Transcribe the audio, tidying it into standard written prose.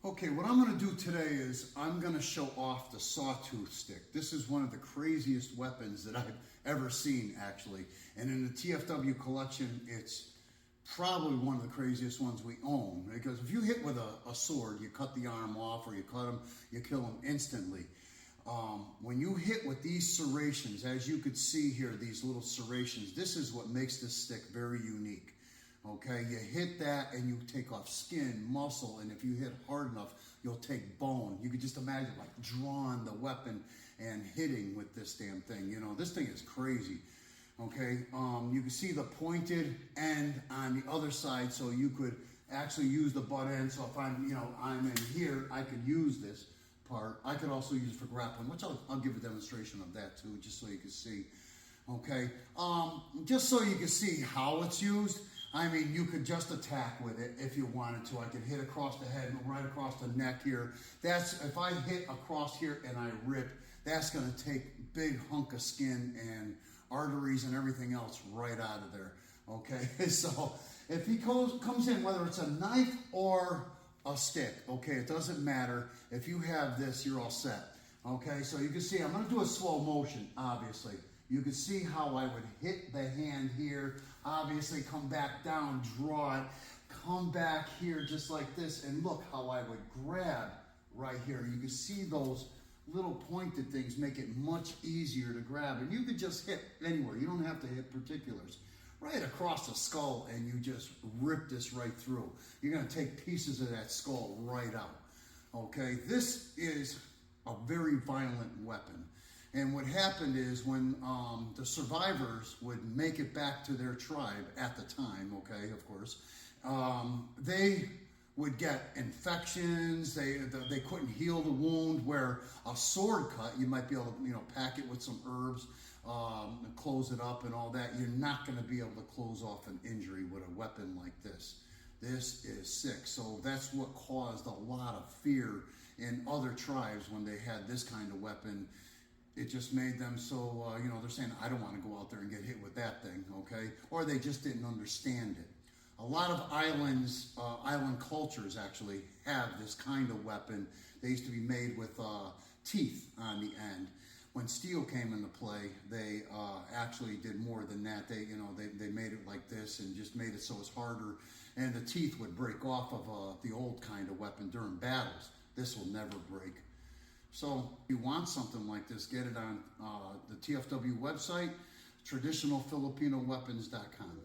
Okay, what I'm going to do today is I'm going to show off the sawtooth stick. This is one of the craziest weapons that I've ever seen, actually. And in the TFW collection, it's probably one of the craziest ones we own. Because if you hit with a sword, you cut the arm off or you cut him, you kill him instantly. When you hit with these serrations, as you could see here, these little serrations, this is what makes this stick very unique. Okay, you hit that and you take off skin, muscle, and if you hit hard enough, you'll take bone. You could just imagine like drawing the weapon and hitting with this damn thing. You know, this thing is crazy. Okay, you can see the pointed end on the other side, so you could actually use the butt end. So if I'm in here, I could use this part. I could also use it for grappling, which I'll give a demonstration of that too, just so you can see. Okay, just so you can see how it's used. I mean, you could just attack with it if you wanted to. I could hit across the head and right across the neck here. That's, if I hit across here and I rip, that's gonna take big hunk of skin and arteries and everything else right out of there, okay? So if he comes in, whether it's a knife or a stick, okay, it doesn't matter. If you have this, you're all set, okay? So you can see, I'm gonna do a slow motion, obviously. You can see how I would hit the hand here, obviously come back down, draw it, come back here just like this, and look how I would grab right here. You can see those little pointed things make it much easier to grab. And you could just hit anywhere. You don't have to hit particulars. Right across the skull, and you just rip this right through. You're gonna take pieces of that skull right out. Okay, this is a very violent weapon. And what happened is when the survivors would make it back to their tribe at the time, okay, of course, they would get infections. They couldn't heal the wound. Where a sword cut, you might be able to pack it with some herbs, and close it up and all that. You're not going to be able to close off an injury with a weapon like this. This is sick. So that's what caused a lot of fear in other tribes when they had this kind of weapon. It just made them so, they're saying, I don't want to go out there and get hit with that thing, okay? Or they just didn't understand it. A lot of islands, island cultures actually have this kind of weapon. They used to be made with teeth on the end. When steel came into play, they actually did more than that. They made it like this and just made it so it's harder. And the teeth would break off of the old kind of weapon during battles. This will never break. So if you want something like this, get it on the TFW website, traditionalfilipinoweapons.com.